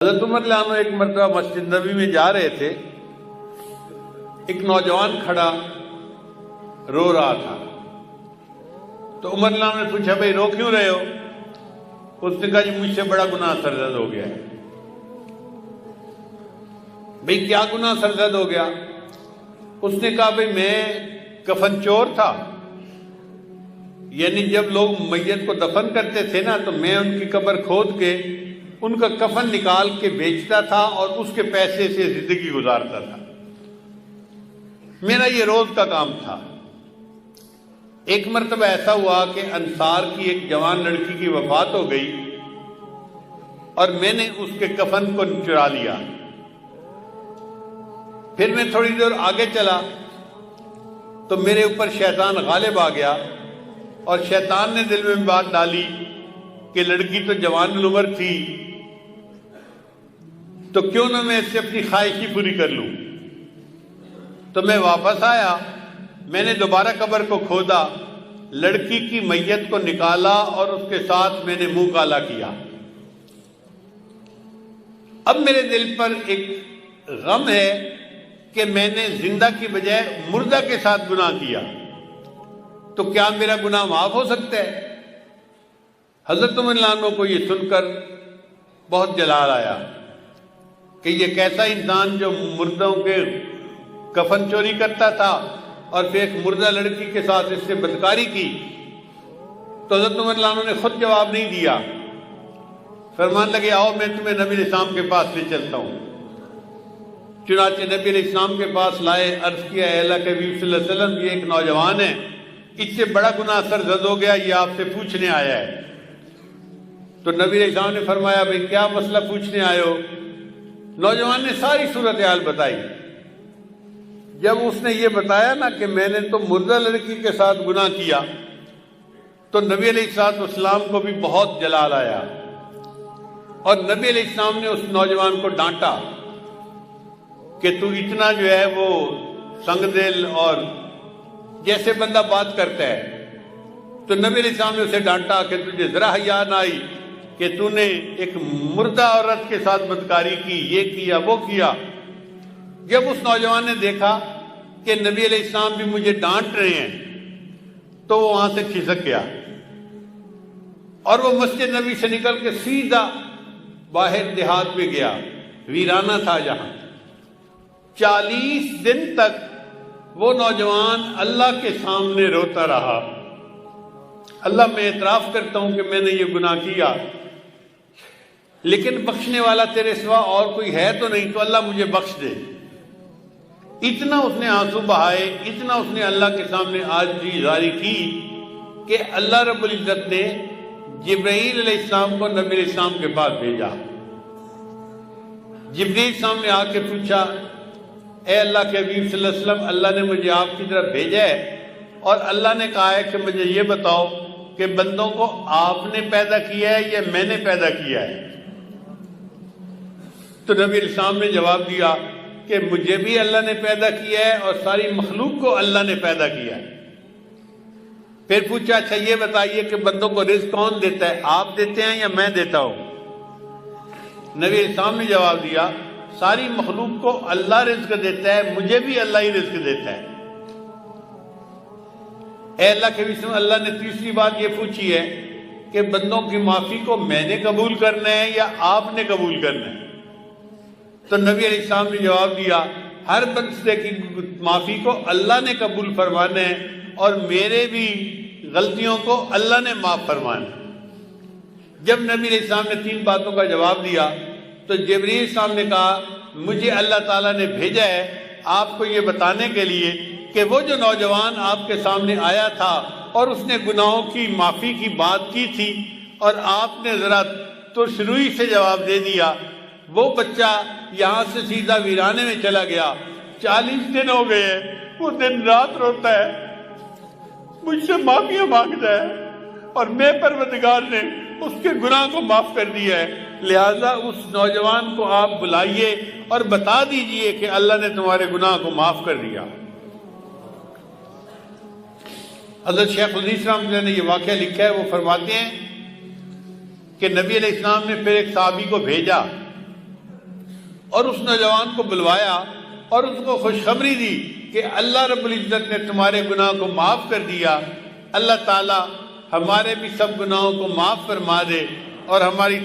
حضرت عمر رضی اللہ عنہ ایک مرتبہ مسجد نبوی میں جا رہے تھے، ایک نوجوان کھڑا رو رہا تھا، تو عمر رضی اللہ عنہ نے پوچھا بھائی رو کیوں رہے ہو؟ اس نے کہا جی مجھ سے بڑا گناہ سرزد ہو گیا ہے۔ بھئی کیا گناہ سرزد ہو گیا؟ اس نے کہا بھئی میں کفن چور تھا، یعنی جب لوگ میت کو دفن کرتے تھے نا تو میں ان کی قبر کھود کے ان کا کفن نکال کے بیچتا تھا اور اس کے پیسے سے زندگی گزارتا تھا، میرا یہ روز کا کام تھا۔ ایک مرتبہ ایسا ہوا کہ انصار کی ایک جوان لڑکی کی وفات ہو گئی اور میں نے اس کے کفن کو چرا لیا۔ پھر میں تھوڑی دیر آگے چلا تو میرے اوپر شیطان غالب آ گیا اور شیطان نے دل میں بات ڈالی کہ لڑکی تو جوان العمر تھی، تو کیوں نہ میں اس سے اپنی خواہش ہی پوری کر لوں۔ تو میں واپس آیا، میں نے دوبارہ قبر کو کھودا، لڑکی کی میت کو نکالا اور اس کے ساتھ میں نے منہ کالا کیا۔ اب میرے دل پر ایک غم ہے کہ میں نے زندہ کی بجائے مردہ کے ساتھ گناہ کیا، تو کیا میرا گناہ معاف ہو سکتا ہے؟ حضرت عمر رضی اللہ عنہ کو یہ سن کر بہت جلال آیا کہ یہ کیسا انسان جو مردوں کے کفن چوری کرتا تھا اور پھر ایک مردہ لڑکی کے ساتھ اس سے بدکاری کی۔ تو حضرت عمر رضی اللہ عنہ نے خود جواب نہیں دیا، فرمان لگے آؤ میں تمہیں نبی علیہ السلام کے پاس لے چلتا ہوں۔ چنانچہ نبی علیہ السلام کے پاس لائے، عرض کیا اے اللہ کے حبیب صلی اللہ علیہ وسلم یہ ایک نوجوان ہے، اس سے بڑا گناہ سرزد ہو گیا، یہ آپ سے پوچھنے آیا ہے۔ تو نبی علیہ السلام نے فرمایا بھئی کیا مسئلہ پوچھنے آئے ہو؟ نوجوان نے ساری صورتحال بتائی۔ جب اس نے یہ بتایا نا کہ میں نے تو مردہ لڑکی کے ساتھ گناہ کیا، تو نبی علیہ السلام کو بھی بہت جلال آیا اور نبی علیہ السلام نے اس نوجوان کو ڈانٹا کہ تو اتنا جو ہے وہ سنگ دل اور جیسے بندہ بات کرتا ہے۔ تو نبی علیہ السلام نے اسے ڈانٹا کہ تجھے ذرا حیا نہ آئی کہ تو نے ایک مردہ عورت کے ساتھ بدکاری کی، یہ کیا وہ کیا۔ جب اس نوجوان نے دیکھا کہ نبی علیہ السلام بھی مجھے ڈانٹ رہے ہیں تو وہ وہاں سے کھسک گیا اور وہ مسجد نبی سے نکل کے سیدھا باہر دیہات میں گیا، ویرانہ تھا جہاں۔ 40 دن تک وہ نوجوان اللہ کے سامنے روتا رہا، اللہ میں اعتراف کرتا ہوں کہ میں نے یہ گناہ کیا، لیکن بخشنے والا تیرے سوا اور کوئی ہے تو نہیں، تو اللہ مجھے بخش دے۔ اتنا اس نے آنسو بہائے، اتنا اس نے اللہ کے سامنے عاجزی ظاہر کی کہ اللہ رب العزت نے جبرائیل علیہ السلام کو نبی علیہ السلام کے پاس بھیجا۔ جبرائیل السلام نے آ کے پوچھا اے اللہ کے حبیب صلی اللہ علیہ وسلم، اللہ نے مجھے آپ کی طرف بھیجا ہے اور اللہ نے کہا ہے کہ مجھے یہ بتاؤ کہ بندوں کو آپ نے پیدا کیا ہے یا میں نے پیدا کیا ہے؟ تو نبی علیہ السلام نے جواب دیا کہ مجھے بھی اللہ نے پیدا کیا ہے اور ساری مخلوق کو اللہ نے پیدا کیا ہے۔ پھر پوچھا اچھا یہ بتائیے کہ بندوں کو رزق کون دیتا ہے، آپ دیتے ہیں یا میں دیتا ہوں؟ نبی علیہ السلام نے جواب دیا ساری مخلوق کو اللہ رزق دیتا ہے، مجھے بھی اللہ ہی رزق دیتا ہے۔ اے اللہ کے حبیب، اللہ نے تیسری بات یہ پوچھی ہے کہ بندوں کی معافی کو میں نے قبول کرنا ہے یا آپ نے قبول کرنا ہے؟ تو نبی علیہ السلام نے جواب دیا ہر بندے کی معافی کو اللہ نے قبول فرمانا ہے اور میرے بھی غلطیوں کو اللہ نے معاف فرمانا ہے۔ جب نبی علیہ السلام نے 3 باتوں کا جواب دیا تو جبرائیل السلام نے کہا مجھے اللہ تعالیٰ نے بھیجا ہے آپ کو یہ بتانے کے لیے کہ وہ جو نوجوان آپ کے سامنے آیا تھا اور اس نے گناہوں کی معافی کی بات کی تھی اور آپ نے ذرا ترش روئی سے جواب دے دیا، وہ بچہ یہاں سے سیدھا ویرانے میں چلا گیا۔ 40 دن ہو گئے ہیں، وہ دن رات روتا ہے، مجھ سے معافیاں مانگتا ہے اور میں پروردگار نے اس کے گناہ کو معاف کر دیا ہے۔ لہذا اس نوجوان کو آپ بلائیے اور بتا دیجئے کہ اللہ نے تمہارے گناہ کو معاف کر دیا۔ حضرت شیخ الحدیث رحمۃ اللہ نے یہ واقعہ لکھا ہے، وہ فرماتے ہیں کہ نبی علیہ السلام نے پھر ایک صحابی کو بھیجا اور اس نوجوان کو بلوایا اور اس کو خوشخبری دی کہ اللہ رب العزت نے تمہارے گناہ کو معاف کر دیا. اللہ تعالی ہمارے بھی سب گناہوں کو معاف فرما دے اور ہماری